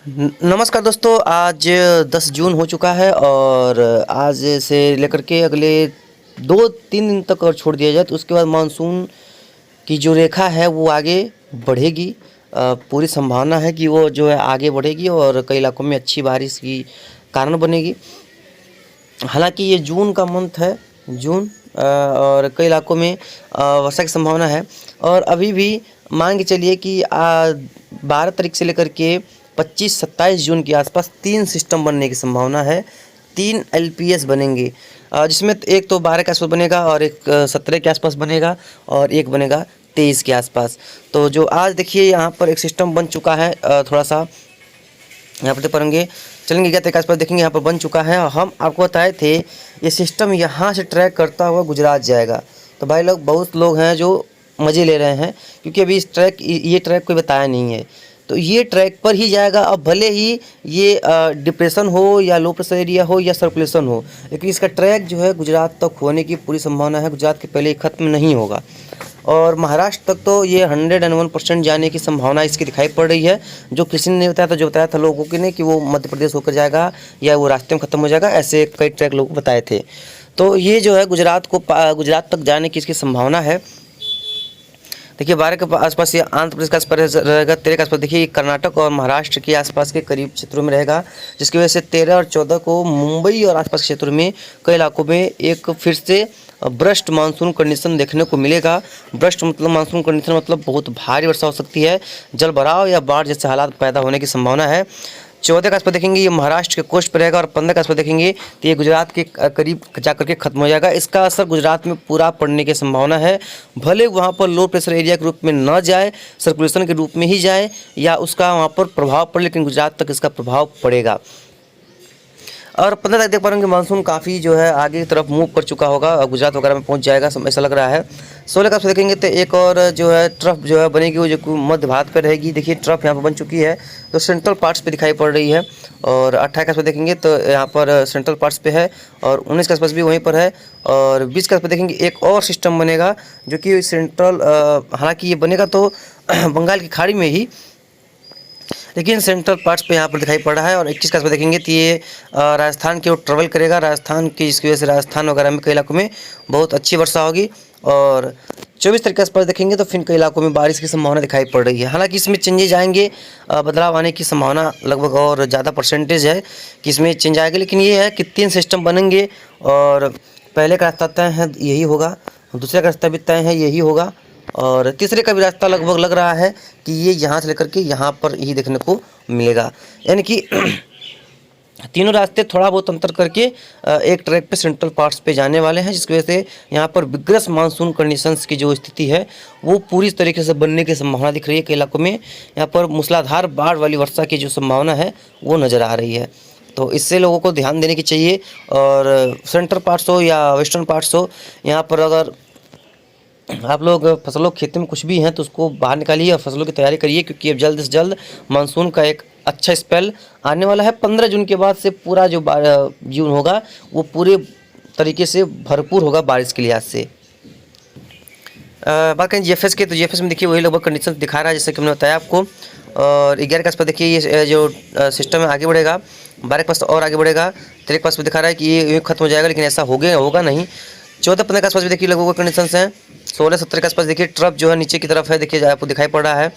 नमस्कार दोस्तों, आज 10 जून हो चुका है और आज से लेकर के अगले 2-3 दिन तक और छोड़ दिया जाए तो उसके बाद मानसून की जो रेखा है वो आगे बढ़ेगी। पूरी संभावना है कि वो जो है आगे बढ़ेगी और कई इलाकों में अच्छी बारिश की कारण बनेगी। हालांकि ये जून का मंथ है, जून और कई इलाकों में वर्षा की संभावना है। और अभी भी मान के चलिए कि 12 तारीख से लेकर के 25-27 जून के आसपास 3 सिस्टम बनने की संभावना है। 3 एलपीएस बनेंगे, जिसमें एक तो 12 के आसपास बनेगा और एक 17 के आसपास बनेगा और एक बनेगा 23 के आसपास। तो जो आज देखिए यहाँ पर एक सिस्टम बन चुका है, थोड़ा सा यहाँ पर देख पाएंगे, चलेंगे 11 के आसपास देखेंगे यहाँ पर बन चुका है। और हम आपको बताए थे ये सिस्टम यहाँ से ट्रैक करता हुआ गुजरात जाएगा। तो भाई लोग, बहुत लोग हैं जो मज़े ले रहे हैं क्योंकि अभी इस ये ट्रैक कोई बताया नहीं है। तो ये ट्रैक पर ही जाएगा। अब भले ही ये डिप्रेशन हो या लो प्रेशर एरिया हो या सर्कुलेशन हो, लेकिन इसका ट्रैक जो है गुजरात तक होने की पूरी संभावना है। गुजरात के पहले ख़त्म नहीं होगा और महाराष्ट्र तक तो ये 101% जाने की संभावना इसकी दिखाई पड़ रही है। जो किसी ने बताया था, जो बताया था लोगों के ने कि वो मध्य प्रदेश होकर जाएगा या वो रास्ते में ख़त्म हो जाएगा, ऐसे कई ट्रैक लोग बताए थे। तो ये जो है गुजरात तक जाने की इसकी संभावना है। देखिए 12 के आसपास ये आंध्र प्रदेश के आसपास रहेगा। 13 के आसपास देखिए कर्नाटक और महाराष्ट्र के आसपास के करीब क्षेत्रों में रहेगा, जिसकी वजह से 13 और 14 को मुंबई और आसपास के क्षेत्रों में कई इलाकों में एक फिर से ब्रस्ट मानसून कंडीशन देखने को मिलेगा। ब्रस्ट मतलब मानसून कंडीशन मतलब बहुत भारी वर्षा हो सकती है, जल भराव या बाढ़ जैसे हालात पैदा होने की संभावना है। 14 के आसपास देखेंगे ये महाराष्ट्र के कोस्ट पर रहेगा और 15 के आसपास देखेंगे तो ये गुजरात के करीब जाकर के खत्म हो जाएगा। इसका असर गुजरात में पूरा पड़ने की संभावना है। भले वहाँ पर लो प्रेशर एरिया के रूप में न जाए, सर्कुलेशन के रूप में ही जाए या उसका वहाँ पर प्रभाव पड़े, लेकिन गुजरात तक इसका प्रभाव पड़ेगा। और 15 तक देख पा रहे हैं कि मानसून काफ़ी जो है आगे की तरफ मूव कर चुका होगा और गुजरात वगैरह में पहुंच जाएगा, ऐसा लग रहा है। 16 का आप देखेंगे तो एक और जो है ट्रफ जो है बनेगी, वो जो मध्य भारत पर रहेगी। देखिए ट्रफ यहाँ पर बन चुकी है तो सेंट्रल पार्ट्स पे दिखाई पड़ रही है। और 28 के आसपास देखेंगे तो यहाँ पर सेंट्रल पार्ट्स पे है और 19 के आसपास भी वहीं पर है। और 20 के आसपास देखेंगे एक और सिस्टम बनेगा जो कि सेंट्रल, हालाँकि ये बनेगा तो बंगाल की खाड़ी में ही, लेकिन सेंट्रल पार्ट्स पे यहाँ पर दिखाई पड़ रहा है। और 21 के आसपास देखेंगे तो ये राजस्थान की ओर ट्रेवल करेगा, राजस्थान की, जिसकी वजह से राजस्थान वगैरह में कई इलाकों में बहुत अच्छी वर्षा होगी। और 24 तारीख के आसपास देखेंगे तो फिर कई इलाकों में बारिश की संभावना दिखाई पड़ रही है। हालांकि इसमें चेंजेज आएंगे, बदलाव आने की संभावना लगभग और ज़्यादा परसेंटेज है कि इसमें चेंज आएगा। लेकिन ये है कि 3 सिस्टम बनेंगे और पहले का रास्ता तय है यही होगा, दूसरे का रास्ता भी तय है यही होगा और तीसरे का भी रास्ता लगभग लग रहा है कि ये यहाँ से लेकर के यहाँ पर ही देखने को मिलेगा। यानी कि तीनों रास्ते थोड़ा बहुत अंतर करके एक ट्रैक पे सेंट्रल पार्ट्स पे जाने वाले हैं, जिसकी वजह से यहाँ पर विग्रस मानसून कंडीशंस की जो स्थिति है वो पूरी तरीके से बनने की संभावना दिख रही है। कई इलाकों में यहाँ पर मूसलाधार बाढ़ वाली वर्षा की जो संभावना है वो नज़र आ रही है। तो इससे लोगों को ध्यान देने की चाहिए। और सेंट्रल पार्ट्स हो या वेस्टर्न पार्ट्स हो, यहाँ पर अगर आप लोग फसलों खेती में कुछ भी हैं तो उसको बाहर निकालिए और फसलों की तैयारी करिए, क्योंकि अब जल्द से जल्द मानसून का एक अच्छा स्पेल आने वाला है। 15 जून के बाद से पूरा जो जून होगा वो पूरे तरीके से भरपूर होगा बारिश के लिहाज से। बात करें जीएफएस के, तो जीएफएस में देखिए वही लगभग कंडीशन दिखा रहा है जैसे कि हमने बताया आपको। और 11 के आसपास देखिए ये जो सिस्टम है आगे बढ़ेगा, 12 के पास और आगे बढ़ेगा। 13 के पास भी दिखा रहा है कि ये खत्म हो जाएगा, लेकिन ऐसा होगा नहीं। 14-15 के आसपास भी देखिए लगभग कंडीशंस हैं। 16-17 के आसपास देखिए ट्रफ जो है नीचे की तरफ है, देखिए आपको दिखाई पड़ रहा है।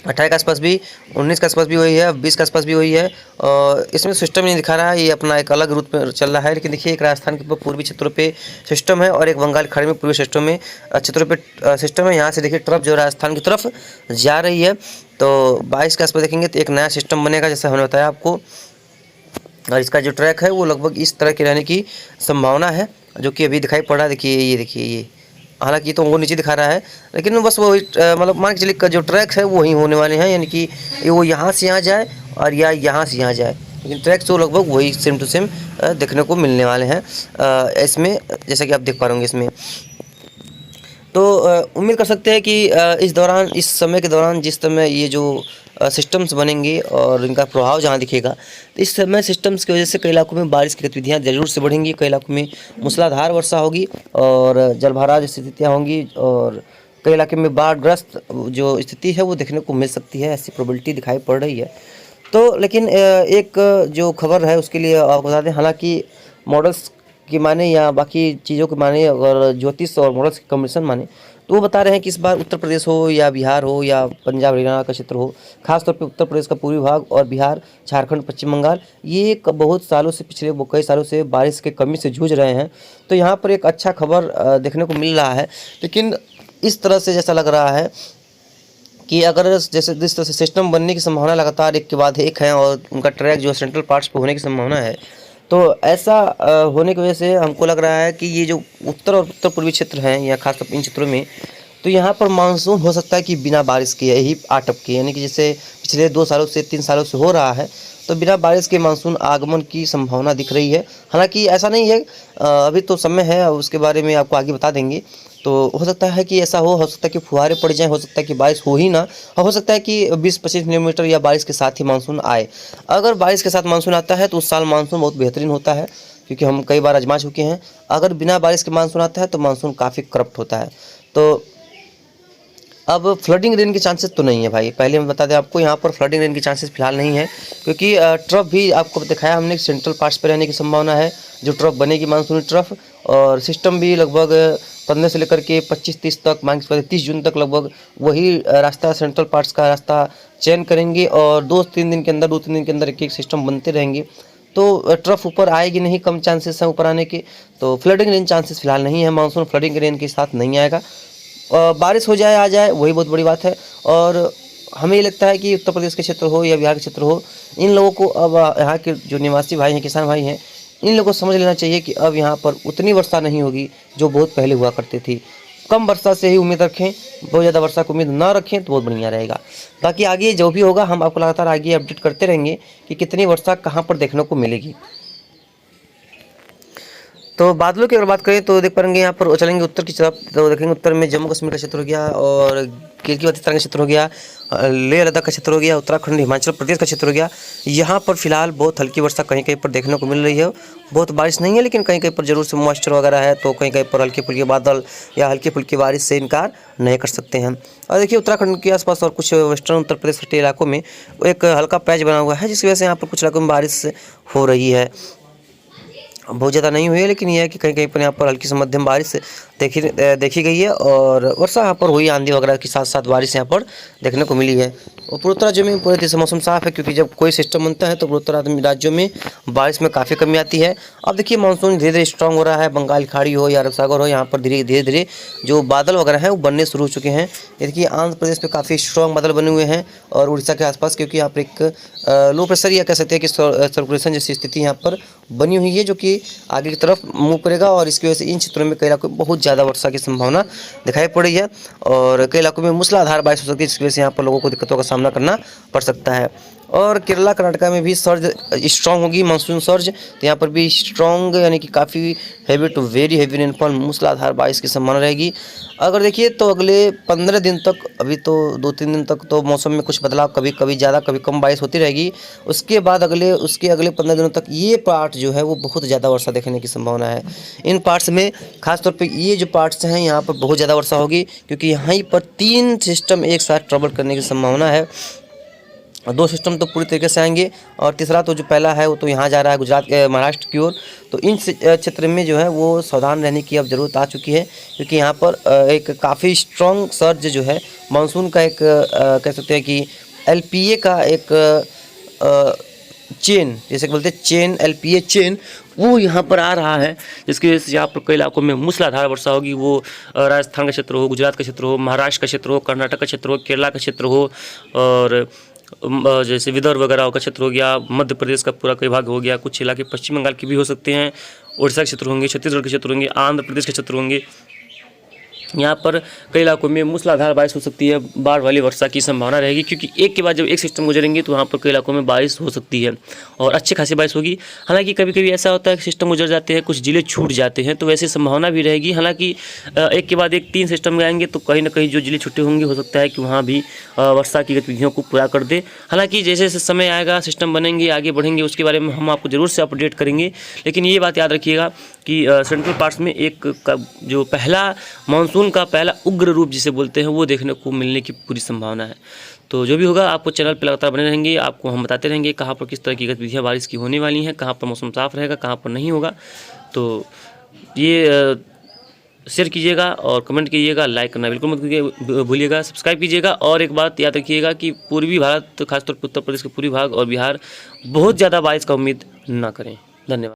28 के आसपास भी, 19 के आसपास भी वही है, 20 के आसपास भी वही है। और इसमें सिस्टम नहीं दिखा रहा है, ये अपना एक अलग रूट में चल रहा है। लेकिन देखिए एक राजस्थान के पूर्वी क्षेत्रों पे सिस्टम है और एक बंगाल खाड़ी में पूर्वी सिस्टम में क्षेत्रों पे सिस्टम है। यहाँ से देखिए ट्रफ जो राजस्थान की तरफ जा रही है। तो 22 के आसपास देखेंगे तो एक नया सिस्टम बनेगा जैसे हमने बताया आपको, और इसका जो ट्रैक है वो लगभग इस तरह के रहने की संभावना है जो कि अभी दिखाई पड़ रहा है। देखिए ये हालांकि तो वो नीचे दिखा रहा है, लेकिन बस वो मतलब मान के चलिए का जो ट्रैक है वही होने वाले हैं, यानी कि वो यहाँ से यहाँ जाए और या यहाँ से यहाँ जाए, लेकिन ट्रैक तो लगभग वही सेम टू सेम देखने को मिलने वाले हैं इसमें, जैसा कि आप देख पा रहे होंगे इसमें। तो उम्मीद कर सकते हैं कि इस समय के दौरान जिस समय ये जो सिस्टम्स बनेंगे और इनका प्रभाव जहाँ दिखेगा, तो इस समय सिस्टम्स की वजह से कई इलाकों में बारिश की गतिविधियाँ ज़रूर से बढ़ेंगी। कई इलाकों में मूसलाधार वर्षा होगी और जलभराव जैसी स्थितियाँ होंगी और कई इलाके में बाढ़ग्रस्त जो स्थिति है वो देखने को मिल सकती है, ऐसी प्रोबेबिलिटी दिखाई पड़ रही है। तो लेकिन एक जो खबर है उसके लिए आपको बता दें, हालांकि मॉडल्स की माने या बाकी चीज़ों के माने, अगर ज्योतिष और मॉडल्स की कमीशन माने, तो वो बता रहे हैं कि इस बार उत्तर प्रदेश हो या बिहार हो या पंजाब हरियाणा का क्षेत्र हो, खासतौर पे उत्तर प्रदेश का पूर्वी भाग और बिहार, झारखंड, पश्चिम बंगाल, ये बहुत सालों से, पिछले कई सालों से बारिश के कमी से जूझ रहे हैं। तो यहाँ पर एक अच्छा खबर देखने को मिल रहा है। लेकिन इस तरह से जैसा लग रहा है कि अगर जैसे जिस तरह से सिस्टम बनने की संभावना लगातार एक के बाद एक है और उनका ट्रैक जो सेंट्रल पार्ट्स पे होने की संभावना है, तो ऐसा होने की वजह से हमको लग रहा है कि ये जो उत्तर और उत्तर पूर्वी क्षेत्र हैं या खासतौर इन क्षेत्रों में, तो यहाँ पर मानसून हो सकता है कि बिना बारिश के यही आटप के, यानी कि जैसे पिछले 2 सालों से 3 सालों से हो रहा है, तो बिना बारिश के मानसून आगमन की संभावना दिख रही है। हालांकि ऐसा नहीं है, अभी तो समय है, उसके बारे में आपको आगे बता देंगे। तो हो सकता है कि ऐसा हो सकता है कि फुहारे पड़ जाएं, हो सकता है कि बारिश हो ही ना, और हो सकता है कि 20-25 मिलीमीटर या बारिश के साथ ही मानसून आए। अगर बारिश के साथ मानसून आता है तो उस साल मानसून बहुत बेहतरीन होता है, क्योंकि हम कई बार आजमा चुके हैं। अगर बिना बारिश के मानसून आता है तो मानसून काफ़ी करप्ट होता है। तो अब फ्लडिंग रेन के चांसेस तो नहीं है भाई, पहले हम बता दें आपको, यहाँ पर फ्लडिंग रेन के चांसेस फिलहाल नहीं है, क्योंकि ट्रफ भी आपको दिखाया हमने, सेंट्रल पार्ट्स पर रहने की संभावना है, जो ट्रफ बनेगी मानसूनी ट्रफ, और सिस्टम भी लगभग 15 से लेकर के 25-30 तक, मांग 30 जून तक लगभग वही रास्ता, सेंट्रल पार्ट्स का रास्ता चयन करेंगे, और 2-3 दिन के अंदर, 2-3 दिन के अंदर एक सिस्टम बनते रहेंगे। तो ट्रफ ऊपर आएगी नहीं, कम चांसेस हैं ऊपर आने के। तो फ्लडिंग रेन चांसेस फिलहाल नहीं है, मानसून फ्लडिंग रेन के साथ नहीं आएगा। बारिश हो जाए, आ जाए, वही बहुत बड़ी बात है। और हमें ये लगता है कि उत्तर प्रदेश के क्षेत्र हो या बिहार के क्षेत्र हो, इन लोगों को अब यहाँ के जो निवासी भाई हैं, किसान भाई हैं, इन लोगों को समझ लेना चाहिए कि अब यहाँ पर उतनी वर्षा नहीं होगी जो बहुत पहले हुआ करती थी। कम वर्षा से ही उम्मीद रखें, बहुत ज़्यादा वर्षा की उम्मीद ना रखें तो बहुत बढ़िया रहेगा। बाकी आगे जो भी होगा हम आपको लगातार आगे अपडेट करते रहेंगे कि कितनी वर्षा कहाँ पर देखने को मिलेगी। तो बादलों की अगर बात करें तो देख पाएंगे यहाँ पर चलेंगे उत्तर की तरफ, तो देखेंगे उत्तर में जम्मू कश्मीर का क्षेत्र हो गया, और गिलगित बाल्टिस्तान का क्षेत्र हो गया, लेह लद्दाख का क्षेत्र हो गया, उत्तराखंड हिमाचल प्रदेश का क्षेत्र हो गया। यहाँ पर फिलहाल बहुत हल्की वर्षा कहीं कहीं पर देखने को मिल रही है। बहुत बारिश नहीं है, लेकिन कहीं कहीं पर जरूर से मॉइस्चर वगैरह है, तो कहीं कहीं पर हल्के फुल्के बादल या हल्की फुल्की बारिश से इनकार नहीं कर सकते हैं। और देखिए उत्तराखंड के आसपास और कुछ वेस्टर्न उत्तर प्रदेश के इलाकों में एक हल्का पैच बना हुआ है, जिसकी वजह से यहाँ पर कुछ इलाकों में बारिश हो रही है। बहुत ज़्यादा नहीं हुई है, लेकिन यह है कि कहीं कहीं पर यहाँ पर हल्की से मध्यम बारिश देखी गई है, और वर्षा यहाँ पर हुई, आंधी वगैरह के साथ साथ बारिश यहाँ पर देखने को मिली है। और पूर्वोत्तर राज्यों में पूरे तरह से मौसम साफ है, क्योंकि जब कोई सिस्टम बनता है तो पूर्वोत्तर राज्यों में बारिश में काफ़ी कमी आती है। अब देखिए मानसून धीरे धीरे स्ट्रॉन्ग हो रहा है, बंगाल खाड़ी हो या अरब सागर हो, यहाँ पर धीरे धीरे जो बादल वगैरह हैं वो बनने शुरू हो चुके हैं। ये देखिए आंध्र प्रदेश पे काफ़ी स्ट्रॉन्ग बादल बने हुए हैं, और उड़ीसा के आसपास, क्योंकि यहाँ पर एक लो प्रेशर या कह सकते हैं कि सर्कुलेशन जैसी स्थिति यहाँ पर बनी हुई है, जो कि आगे की तरफ मूव करेगा, और इसकी वजह से इन क्षेत्रों में कई इलाकों में बहुत ज़्यादा वर्षा की संभावना दिखाई पड़ रही है, और कई इलाकों में मूसलाधार बारिश हो सकती है, जिसकी वजह से यहाँ पर लोगों को दिक्कतों का सामना करना पड़ सकता है। और केरला कर्नाटका में भी सर्ज स्ट्रॉन्ग होगी, मानसून सर्ज, तो यहाँ पर भी स्ट्रॉन्ग यानी कि काफ़ी heavy to very heavy rainfall, मूसलाधार बारिश की संभावना रहेगी। अगर देखिए तो अगले 15 दिन तक, अभी तो 2-3 दिन तक तो मौसम में कुछ बदलाव, कभी कभी ज़्यादा कभी कम बारिश होती रहेगी। उसके बाद उसके अगले 15 दिनों तक ये पार्ट जो है वो बहुत ज़्यादा वर्षा देखने की संभावना है। इन पार्ट्स में खासतौर पे ये जो पार्ट्स हैं यहाँ पर बहुत ज़्यादा वर्षा होगी, क्योंकि यहाँ पर 3 सिस्टम एक साथ ट्रबल करने की संभावना है। 2 सिस्टम तो पूरी तरीके से आएंगे, और तीसरा तो जो पहला है वो तो यहाँ जा रहा है गुजरात महाराष्ट्र की ओर। तो इन क्षेत्र में जो है वो सावधान रहने की अब ज़रूरत आ चुकी है, क्योंकि यहाँ पर एक काफ़ी स्ट्रॉन्ग सर्ज जो है मानसून का, एक कह सकते हैं कि LPA का एक चेन, जैसे कि बोलते हैं चेन, LPA चेन, वो यहाँ पर आ रहा है, जिसकी वजह से यहाँ पर कई इलाकों में मूसलाधार वर्षा होगी। वो राजस्थान का क्षेत्र हो, गुजरात का क्षेत्र हो, महाराष्ट्र का क्षेत्र हो, कर्नाटक का क्षेत्र हो, केरला का क्षेत्र हो, और जैसे विदर्भ वगैरह का क्षेत्र हो गया, मध्य प्रदेश का पूरा कई भाग हो गया, कुछ इलाके पश्चिम बंगाल के भी हो सकते हैं, उड़ीसा के क्षेत्र होंगे, छत्तीसगढ़ के क्षेत्र होंगे, आंध्र प्रदेश के क्षेत्र होंगे। यहाँ पर कई इलाकों में मूसलाधार बारिश हो सकती है, बाढ़ वाली वर्षा की संभावना रहेगी, क्योंकि एक के बाद जब एक सिस्टम गुजरेंगे तो वहाँ पर कई इलाकों में बारिश हो सकती है, और अच्छी खासी बारिश होगी। हालांकि कभी कभी ऐसा होता है कि सिस्टम गुजर जाते हैं, कुछ जिले छूट जाते हैं, तो वैसे संभावना भी रहेगी। हालांकि एक के बाद एक 3 सिस्टम आएंगे, तो कहीं ना कहीं जो जिले छूटे होंगे हो सकता है कि वहाँ भी वर्षा की गतिविधियों को पूरा कर दे। हालांकि जैसे जैसे समय आएगा, सिस्टम बनेंगे, आगे बढ़ेंगे, उसके बारे में हम आपको ज़रूर से अपडेट करेंगे। लेकिन ये बात याद रखिएगा कि सेंट्रल पार्ट्स में एक का जो पहला मानसून का पहला उग्र रूप जिसे बोलते हैं वो देखने को मिलने की पूरी संभावना है। तो जो भी होगा आपको चैनल पर लगातार बने रहेंगे, आपको हम बताते रहेंगे कहाँ पर किस तरह की गतिविधियाँ बारिश की होने वाली हैं, कहाँ पर मौसम साफ रहेगा, कहाँ पर नहीं होगा। तो ये शेयर कीजिएगा और कमेंट कीजिएगा, लाइक करना बिल्कुल मत भूलिएगा, सब्सक्राइब कीजिएगा। और एक बात याद रखिएगा कि पूर्वी भारत, खासतौर पर उत्तर प्रदेश के पूर्वी भाग और बिहार बहुत ज़्यादा बारिश का उम्मीद ना करें। धन्यवाद।